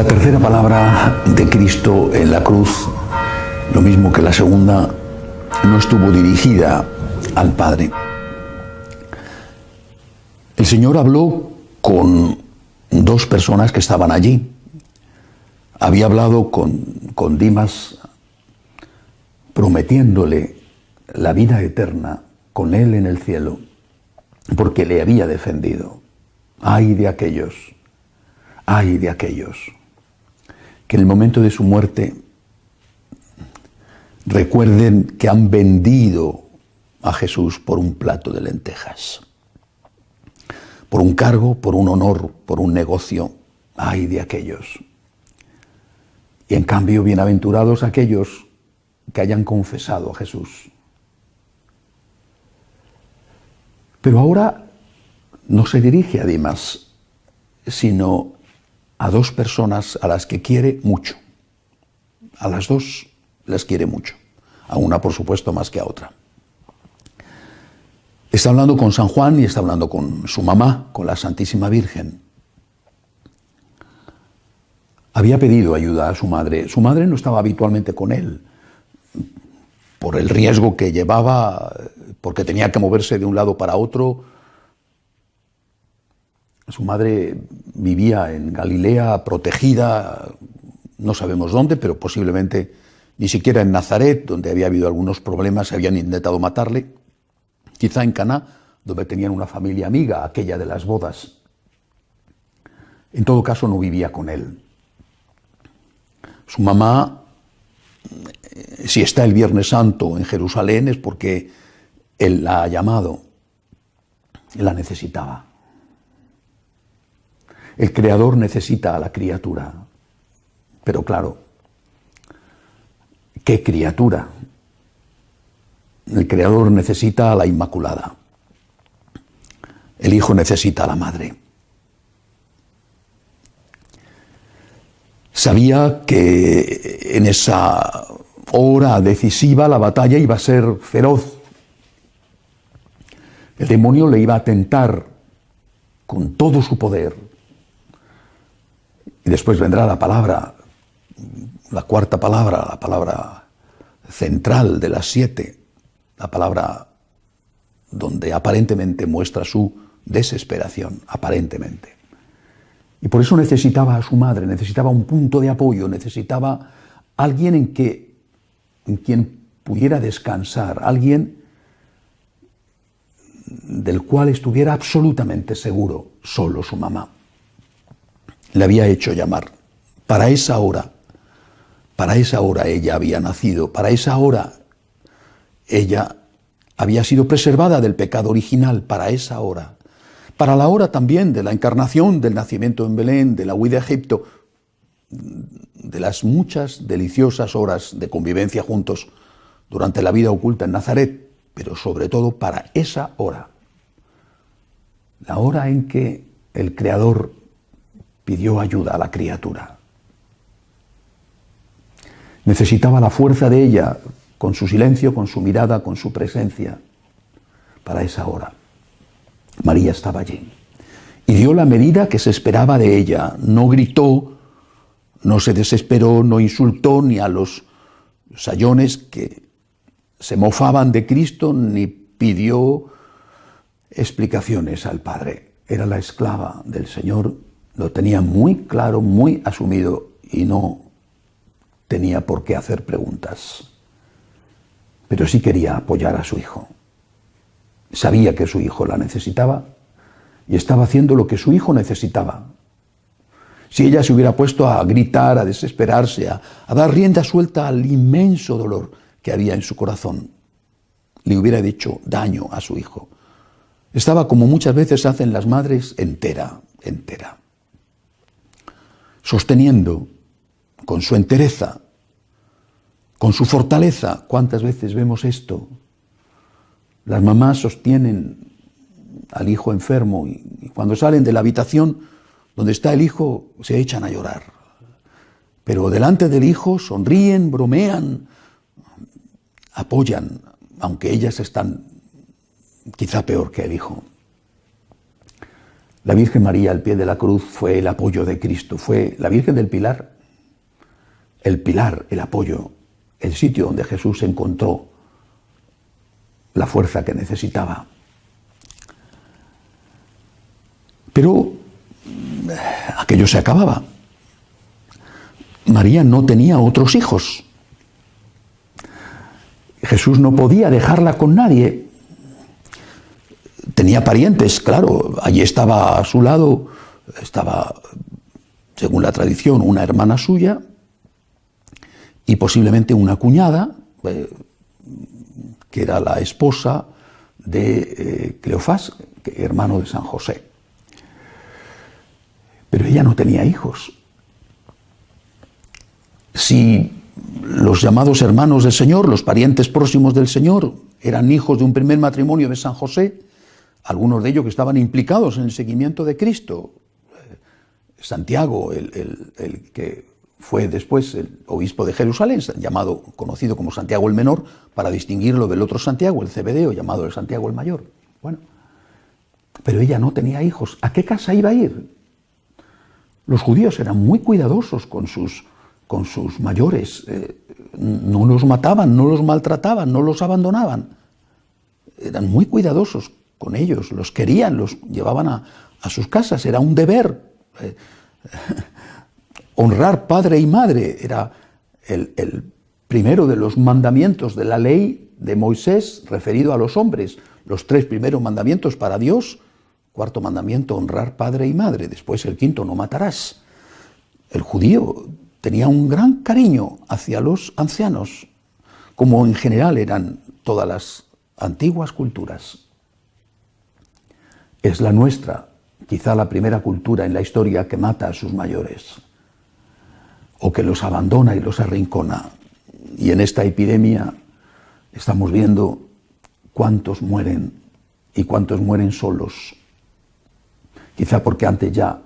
La tercera palabra de Cristo en la cruz, lo mismo que la segunda, no estuvo dirigida al Padre. El Señor habló con dos personas que estaban allí. Había hablado con Dimas, prometiéndole la vida eterna con él en el cielo, porque le había defendido. Ay de aquellos que en el momento de su muerte recuerden que han vendido a Jesús por un plato de lentejas, por un cargo, por un honor, por un negocio. Ay de aquellos. Y en cambio, bienaventurados aquellos que hayan confesado a Jesús. Pero ahora no se dirige a Dimas, sino a dos personas a las que quiere mucho. A las dos las quiere mucho. A una, por supuesto, más que a otra. Está hablando con San Juan y está hablando con su mamá, con la Santísima Virgen. Había pedido ayuda a su madre. Su madre no estaba habitualmente con él, por el riesgo que llevaba, porque tenía que moverse de un lado para otro. Su madre vivía en Galilea, protegida, no sabemos dónde, pero posiblemente ni siquiera en Nazaret, donde había habido algunos problemas, habían intentado matarle. Quizá en Caná, donde tenían una familia amiga, aquella de las bodas. En todo caso, no vivía con él. Su mamá, si está el Viernes Santo en Jerusalén, es porque él la ha llamado, él la necesitaba. El Creador necesita a la criatura, pero claro, ¿qué criatura? El Creador necesita a la Inmaculada, el Hijo necesita a la Madre. Sabía que en esa hora decisiva la batalla iba a ser feroz. El demonio le iba a tentar con todo su poder. Y después vendrá la palabra, la cuarta palabra, la palabra central de las 7, la palabra donde aparentemente muestra su desesperación, aparentemente. Y por eso necesitaba a su madre, necesitaba un punto de apoyo, necesitaba alguien en quien pudiera descansar, alguien del cual estuviera absolutamente seguro, solo su mamá. Le había hecho llamar. Para esa hora ella había nacido, para esa hora ella había sido preservada del pecado original, para esa hora. Para la hora también de la encarnación, del nacimiento en Belén, de la huida a Egipto, de las muchas deliciosas horas de convivencia juntos durante la vida oculta en Nazaret, pero sobre todo para esa hora, la hora en que el Creador pidió ayuda a la criatura. Necesitaba la fuerza de ella, con su silencio, con su mirada, con su presencia, para esa hora. María estaba allí y dio la medida que se esperaba de ella. No gritó, no se desesperó, no insultó ni a los sayones que se mofaban de Cristo, ni pidió explicaciones al Padre. Era la esclava del Señor, lo tenía muy claro, muy asumido y no tenía por qué hacer preguntas. Pero sí quería apoyar a su hijo. Sabía que su hijo la necesitaba y estaba haciendo lo que su hijo necesitaba. Si ella se hubiera puesto a gritar, a desesperarse, a dar rienda suelta al inmenso dolor que había en su corazón, le hubiera hecho daño a su hijo. Estaba, como muchas veces hacen las madres, entera, sosteniendo con su entereza, con su fortaleza. ¿Cuántas veces vemos esto? Las mamás sostienen al hijo enfermo y cuando salen de la habitación donde está el hijo se echan a llorar. Pero delante del hijo sonríen, bromean, apoyan, aunque ellas están quizá peor que el hijo. La Virgen María al pie de la cruz fue el apoyo de Cristo, fue la Virgen del Pilar, el apoyo, el sitio donde Jesús encontró la fuerza que necesitaba. Pero aquello se acababa. María no tenía otros hijos. Jesús no podía dejarla con nadie. Tenía parientes, claro, allí estaba a su lado, estaba, según la tradición, una hermana suya y posiblemente una cuñada, que era la esposa de Cleofás, hermano de San José. Pero ella no tenía hijos. Si los llamados hermanos del Señor, los parientes próximos del Señor, eran hijos de un primer matrimonio de San José, algunos de ellos que estaban implicados en el seguimiento de Cristo, Santiago, el que fue después el obispo de Jerusalén, conocido como Santiago el Menor, para distinguirlo del otro Santiago, el Cebedeo, llamado el Santiago el Mayor. Bueno, pero ella no tenía hijos. ¿A qué casa iba a ir? Los judíos eran muy cuidadosos con sus mayores, no los mataban, no los maltrataban, no los abandonaban. Eran muy cuidadosos con ellos, los querían, los llevaban a sus casas, era un deber. Honrar padre y madre era el primero de los mandamientos de la ley de Moisés referido a los hombres. Los 3 primeros mandamientos para Dios. 4º mandamiento, honrar padre y madre. Después el 5º, no matarás. El judío tenía un gran cariño hacia los ancianos, como en general eran todas las antiguas culturas. Es la nuestra, quizá la primera cultura en la historia que mata a sus mayores, o que los abandona y los arrincona. Y en esta epidemia estamos viendo cuántos mueren y cuántos mueren solos. Quizá porque antes ya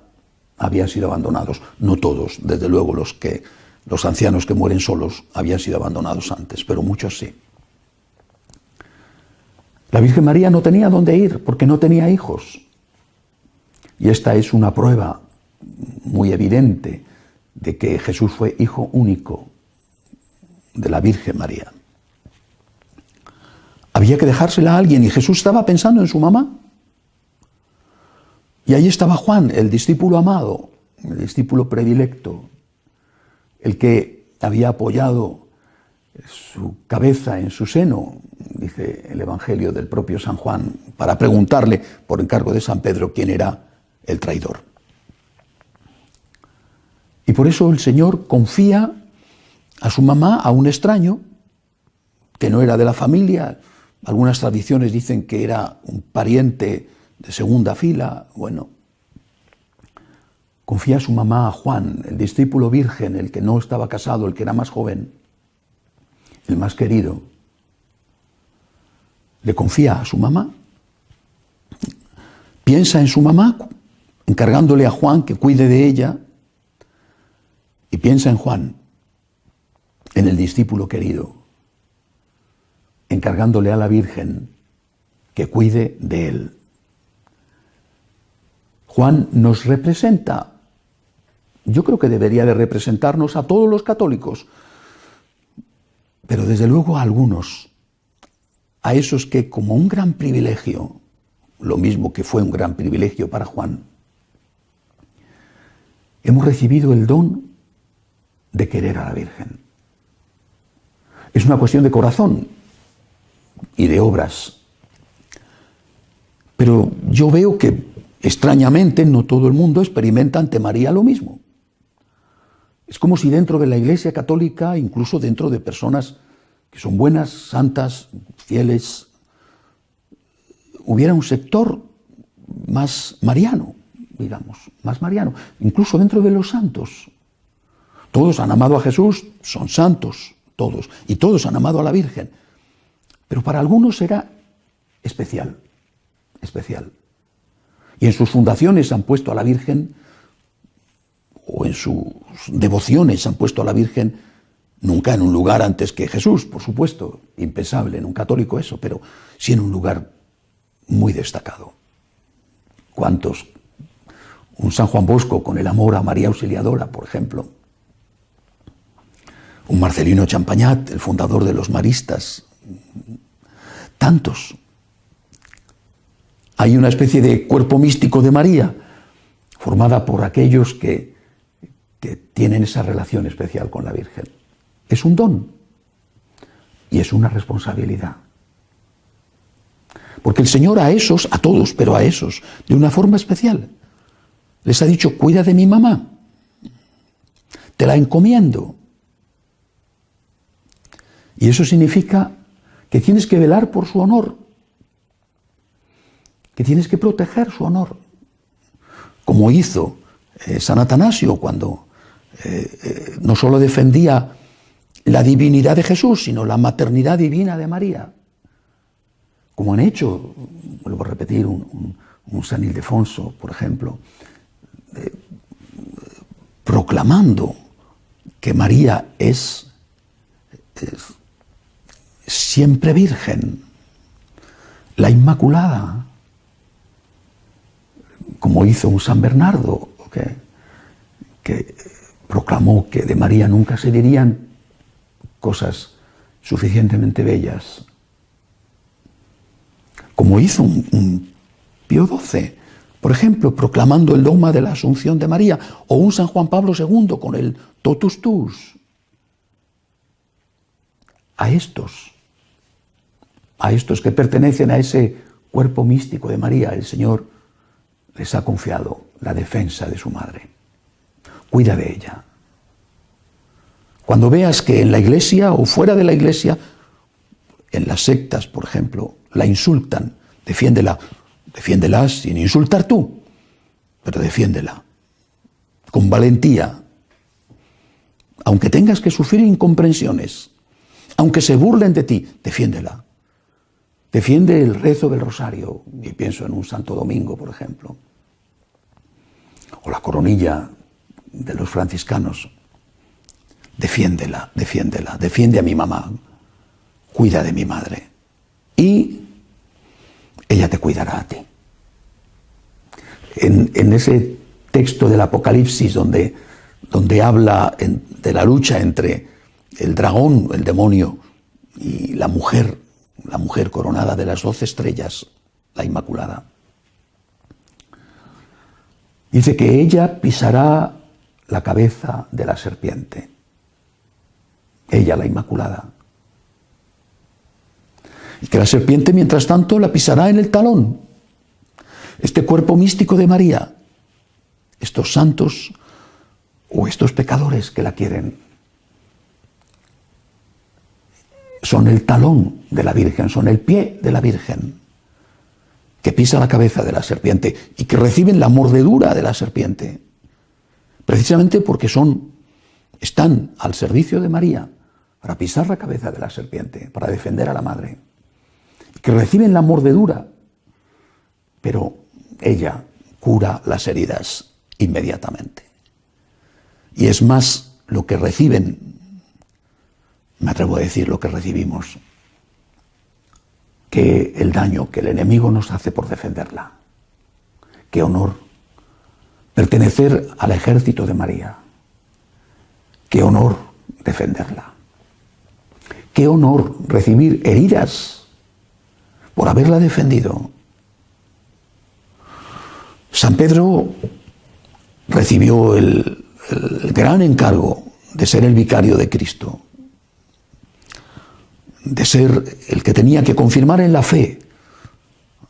habían sido abandonados. No todos, desde luego los ancianos que mueren solos habían sido abandonados antes, pero muchos sí. La Virgen María no tenía dónde ir porque no tenía hijos. Y esta es una prueba muy evidente de que Jesús fue hijo único de la Virgen María. Había que dejársela a alguien y Jesús estaba pensando en su mamá. Y ahí estaba Juan, el discípulo amado, el discípulo predilecto, el que había apoyado su cabeza en su seno, dice el Evangelio del propio San Juan, para preguntarle, por encargo de San Pedro, quién era el traidor. Y por eso el Señor confía a su mamá, a un extraño, que no era de la familia. Algunas tradiciones dicen que era un pariente de segunda fila. Bueno, confía a su mamá a Juan, el discípulo virgen, el que no estaba casado, el que era más joven, el más querido. Le confía a su mamá. Piensa en su mamá, encargándole a Juan que cuide de ella, y piensa en Juan, en el discípulo querido, encargándole a la Virgen que cuide de él. Juan nos representa, yo creo que debería de representarnos a todos los católicos, pero desde luego a algunos, a esos que como un gran privilegio, lo mismo que fue un gran privilegio para Juan, hemos recibido el don de querer a la Virgen. Es una cuestión de corazón y de obras. Pero yo veo que, extrañamente, no todo el mundo experimenta ante María lo mismo. Es como si dentro de la Iglesia Católica, incluso dentro de personas que son buenas, santas, fieles, hubiera un sector más mariano, digamos, más mariano, incluso dentro de los santos. Todos han amado a Jesús, son santos, todos, y todos han amado a la Virgen. Pero para algunos era especial. Y en sus fundaciones han puesto a la Virgen, o en sus devociones han puesto a la Virgen, nunca en un lugar antes que Jesús, por supuesto, impensable en un católico eso, pero sí en un lugar muy destacado. ¿Cuántos un San Juan Bosco con el amor a María Auxiliadora, por ejemplo, un Marcelino Champagnat, el fundador de los maristas, tantos. Hay una especie de cuerpo místico de María, formada por aquellos que tienen esa relación especial con la Virgen. Es un don y es una responsabilidad. Porque el Señor a esos, a todos, pero a esos, de una forma especial, les ha dicho: cuida de mi mamá, te la encomiendo. Y eso significa que tienes que velar por su honor, que tienes que proteger su honor, como hizo San Atanasio cuando no solo defendía la divinidad de Jesús, sino la maternidad divina de María, como han hecho, vuelvo a repetir, un San Ildefonso, por ejemplo, proclamando que María es siempre virgen, la Inmaculada, como hizo un San Bernardo, que proclamó que de María nunca se dirían cosas suficientemente bellas, como hizo un Pío XII, por ejemplo, proclamando el dogma de la Asunción de María, o un San Juan Pablo II con el Totus Tuus. A estos que pertenecen a ese cuerpo místico de María, el Señor les ha confiado la defensa de su madre. Cuida de ella. Cuando veas que en la iglesia o fuera de la iglesia, en las sectas, por ejemplo, la insultan, defiéndela sin insultar tú, pero defiéndela con valentía. Aunque tengas que sufrir incomprensiones, aunque se burlen de ti, defiéndela. Defiende el rezo del rosario, y pienso en un Santo Domingo, por ejemplo, o la coronilla de los franciscanos. Defiéndela, defiende a mi mamá, cuida de mi madre, y ella te cuidará a ti. En ese texto del Apocalipsis donde habla de la lucha entre el dragón, el demonio, y la mujer coronada de las 12 estrellas, la Inmaculada, dice que ella pisará la cabeza de la serpiente. Ella, la Inmaculada. Y que la serpiente, mientras tanto, la pisará en el talón. Este cuerpo místico de María, estos santos o estos pecadores que la quieren, son el talón de la Virgen, son el pie de la Virgen, que pisa la cabeza de la serpiente y que reciben la mordedura de la serpiente, precisamente porque están al servicio de María para pisar la cabeza de la serpiente, para defender a la madre, y que reciben la mordedura, pero ella cura las heridas inmediatamente. Y es más lo que reciben, me atrevo a decir lo que recibimos, que el daño que el enemigo nos hace por defenderla. Qué honor pertenecer al ejército de María. Qué honor defenderla. Qué honor recibir heridas por haberla defendido. San Pedro recibió el gran encargo de ser el vicario de Cristo, de ser el que tenía que confirmar en la fe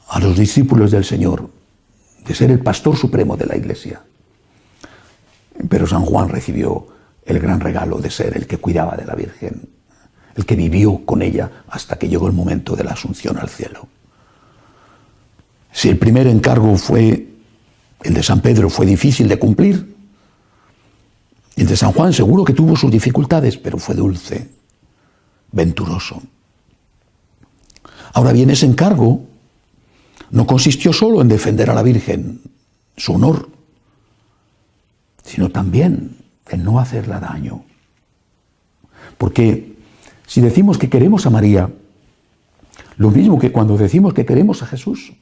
a los discípulos del Señor, de ser el pastor supremo de la Iglesia. Pero San Juan recibió el gran regalo de ser el que cuidaba de la Virgen, el que vivió con ella hasta que llegó el momento de la Asunción al cielo. Si el primer encargo el de San Pedro fue difícil de cumplir, el de San Juan seguro que tuvo sus dificultades, pero fue dulce, venturoso. Ahora bien, ese encargo no consistió solo en defender a la Virgen, su honor, sino también en no hacerla daño. Porque si decimos que queremos a María, lo mismo que cuando decimos que queremos a Jesús,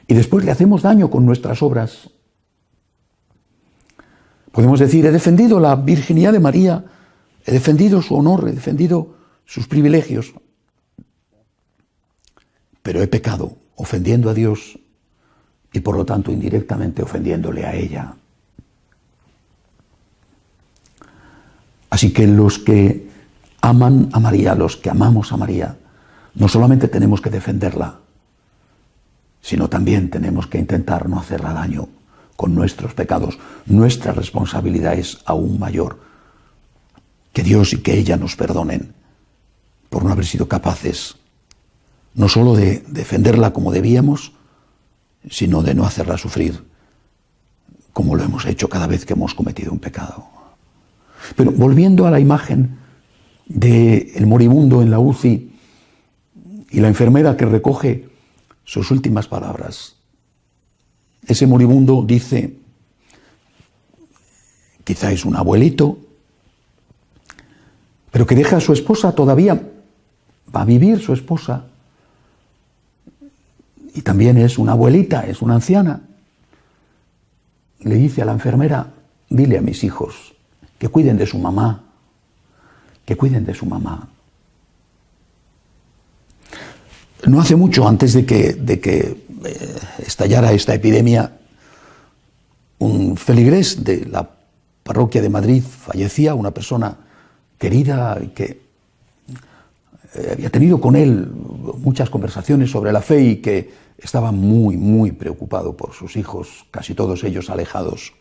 y después le hacemos daño con nuestras obras. Podemos decir, he defendido la virginidad de María, he defendido su honor, he defendido sus privilegios, pero he pecado ofendiendo a Dios y por lo tanto indirectamente ofendiéndole a ella. Así que los que aman a María, los que amamos a María, no solamente tenemos que defenderla, sino también tenemos que intentar no hacerla daño con nuestros pecados. Nuestra responsabilidad es aún mayor. Que Dios y que ella nos perdonen por no haber sido capaces no solo de defenderla como debíamos, sino de no hacerla sufrir como lo hemos hecho cada vez que hemos cometido un pecado. Pero volviendo a la imagen del moribundo en la UCI y la enfermera que recoge sus últimas palabras. Ese moribundo dice, quizá es un abuelito, pero que deja a su esposa todavía, va a vivir su esposa, y también es una abuelita, es una anciana. Le dice a la enfermera, dile a mis hijos que cuiden de su mamá, que cuiden de su mamá. No hace mucho, antes de que estallara esta epidemia, un feligrés de la parroquia de Madrid fallecía, una persona querida que había tenido con él muchas conversaciones sobre la fe y que estaba muy, muy preocupado por sus hijos, casi todos ellos alejados.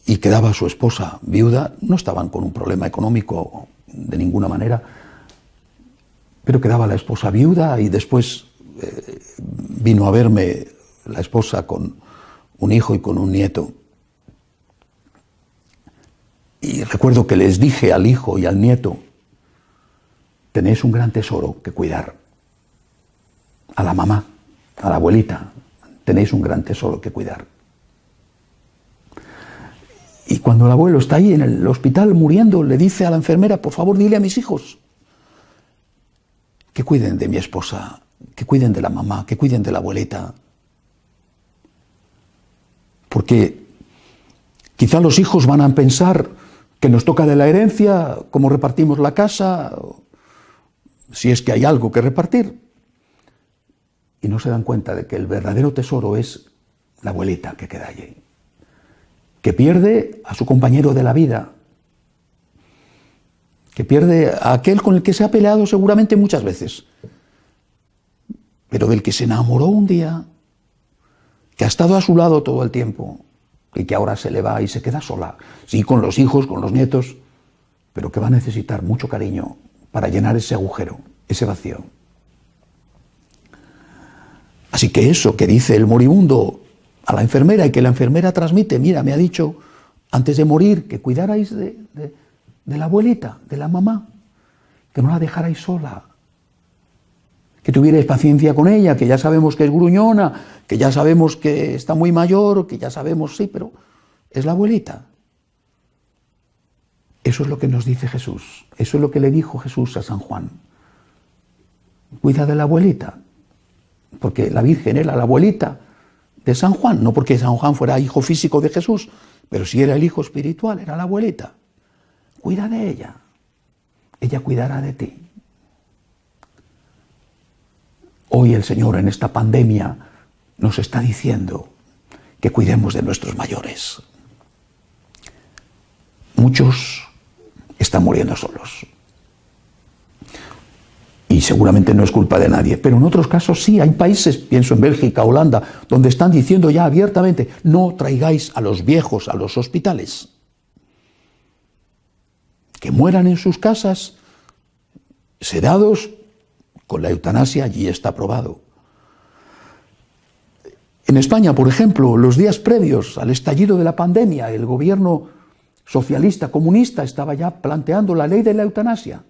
Y quedaba su esposa viuda, no estaban con un problema económico de ninguna manera, pero quedaba la esposa viuda y después vino a verme la esposa con un hijo y con un nieto. Y recuerdo que les dije al hijo y al nieto, tenéis un gran tesoro que cuidar. A la mamá, a la abuelita, tenéis un gran tesoro que cuidar. Y cuando el abuelo está ahí en el hospital muriendo, le dice a la enfermera, por favor, dile a mis hijos que cuiden de mi esposa, que cuiden de la mamá, que cuiden de la abuelita. Porque quizá los hijos van a pensar que nos toca de la herencia, cómo repartimos la casa, si es que hay algo que repartir. Y no se dan cuenta de que el verdadero tesoro es la abuelita que queda allí, que pierde a su compañero de la vida, que pierde a aquel con el que se ha peleado seguramente muchas veces, pero del que se enamoró un día, que ha estado a su lado todo el tiempo y que ahora se le va y se queda sola, sí, con los hijos, con los nietos, pero que va a necesitar mucho cariño para llenar ese agujero, ese vacío. Así que eso que dice el moribundo a la enfermera y que la enfermera transmite, mira, me ha dicho antes de morir que cuidarais de la abuelita, de la mamá, que no la dejarais sola, que tuvierais paciencia con ella, que ya sabemos que es gruñona, que ya sabemos que está muy mayor, que ya sabemos, sí, pero es la abuelita. Eso es lo que nos dice Jesús, eso es lo que le dijo Jesús a San Juan. Cuida de la abuelita, porque la Virgen era la abuelita de San Juan, no porque San Juan fuera hijo físico de Jesús, pero sí era el hijo espiritual, era la abuelita. Cuida de ella, ella cuidará de ti. Hoy el Señor en esta pandemia nos está diciendo que cuidemos de nuestros mayores. Muchos están muriendo solos. Y seguramente no es culpa de nadie, pero en otros casos sí, hay países, pienso en Bélgica, Holanda, donde están diciendo ya abiertamente, no traigáis a los viejos a los hospitales. Que mueran en sus casas, sedados, con la eutanasia allí está aprobado. En España, por ejemplo, los días previos al estallido de la pandemia, el gobierno socialista, comunista, estaba ya planteando la ley de la eutanasia.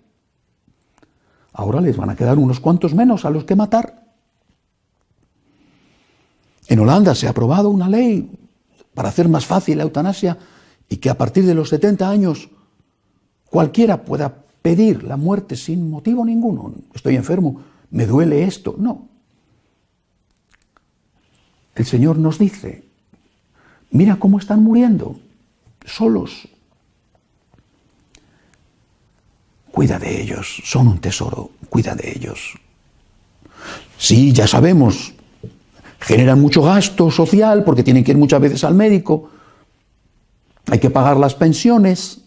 Ahora les van a quedar unos cuantos menos a los que matar. En Holanda se ha aprobado una ley para hacer más fácil la eutanasia y que a partir de los 70 años cualquiera pueda pedir la muerte sin motivo ninguno. Estoy enfermo, me duele esto. No. el Señor nos dice, mira cómo están muriendo, solos. Cuida de ellos, son un tesoro, cuida de ellos. Sí, ya sabemos, generan mucho gasto social porque tienen que ir muchas veces al médico, hay que pagar las pensiones.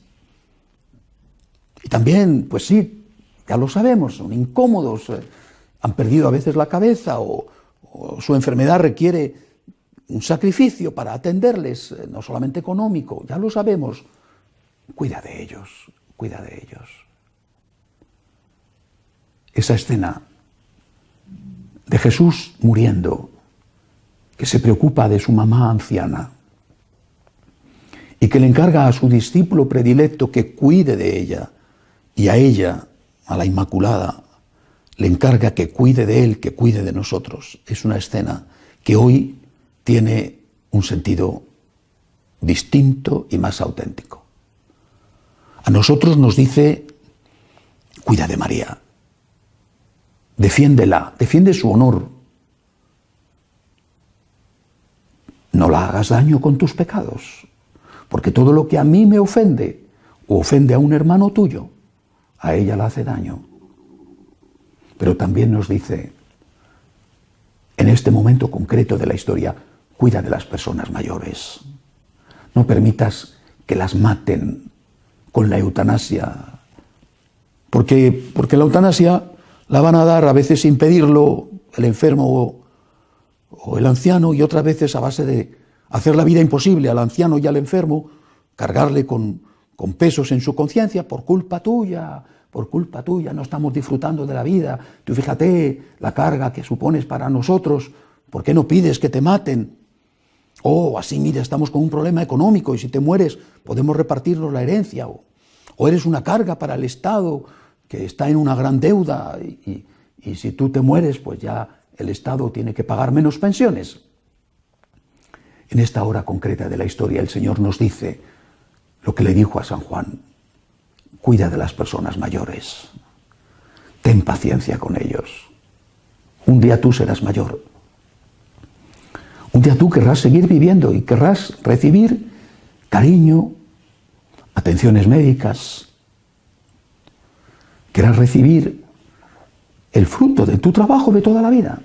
Y también, pues sí, ya lo sabemos, son incómodos, han perdido a veces la cabeza o su enfermedad requiere un sacrificio para atenderles, no solamente económico, ya lo sabemos. Cuida de ellos, cuida de ellos. Esa escena de Jesús muriendo, que se preocupa de su mamá anciana y que le encarga a su discípulo predilecto que cuide de ella, y a ella, a la Inmaculada, le encarga que cuide de él, que cuide de nosotros. Es una escena que hoy tiene un sentido distinto y más auténtico. A nosotros nos dice, cuida de María, defiéndela, defiende su honor. No la hagas daño con tus pecados, porque todo lo que a mí me ofende o ofende a un hermano tuyo, a ella le hace daño. Pero también nos dice, en este momento concreto de la historia, cuida de las personas mayores. No permitas que las maten con la eutanasia, porque la eutanasia la van a dar a veces sin pedirlo el enfermo o el anciano, y otras veces a base de hacer la vida imposible al anciano y al enfermo, cargarle con pesos en su conciencia, por culpa tuya, no estamos disfrutando de la vida. Tú fíjate la carga que supones para nosotros, ¿por qué no pides que te maten? O así, mira, estamos con un problema económico y si te mueres podemos repartirnos la herencia. O eres una carga para el Estado que está en una gran deuda y si tú te mueres, pues ya el Estado tiene que pagar menos pensiones. En esta hora concreta de la historia el Señor nos dice lo que le dijo a San Juan: cuida de las personas mayores, ten paciencia con ellos. Un día tú serás mayor. Un día tú querrás seguir viviendo y querrás recibir cariño, atenciones médicas, querrás recibir el fruto de tu trabajo de toda la vida.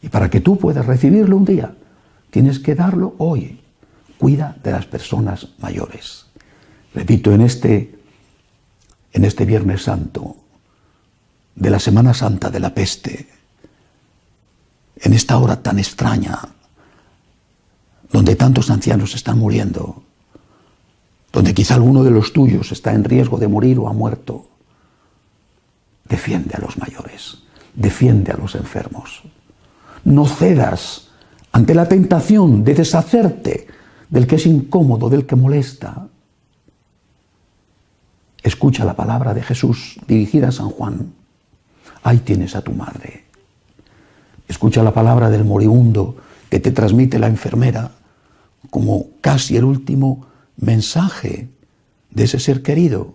Y para que tú puedas recibirlo un día, tienes que darlo hoy. Cuida de las personas mayores. Repito, en este Viernes Santo, de la Semana Santa de la peste, en esta hora tan extraña, donde tantos ancianos están muriendo, donde quizá alguno de los tuyos está en riesgo de morir o ha muerto, defiende a los mayores, defiende a los enfermos. No cedas ante la tentación de deshacerte del que es incómodo, del que molesta. Escucha la palabra de Jesús dirigida a San Juan. Ahí tienes a tu madre. Escucha la palabra del moribundo que te transmite la enfermera como casi el último mensaje de ese ser querido.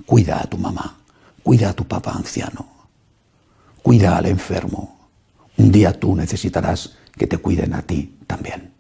Cuida a tu mamá, cuida a tu papá anciano, cuida al enfermo. Un día tú necesitarás que te cuiden a ti también.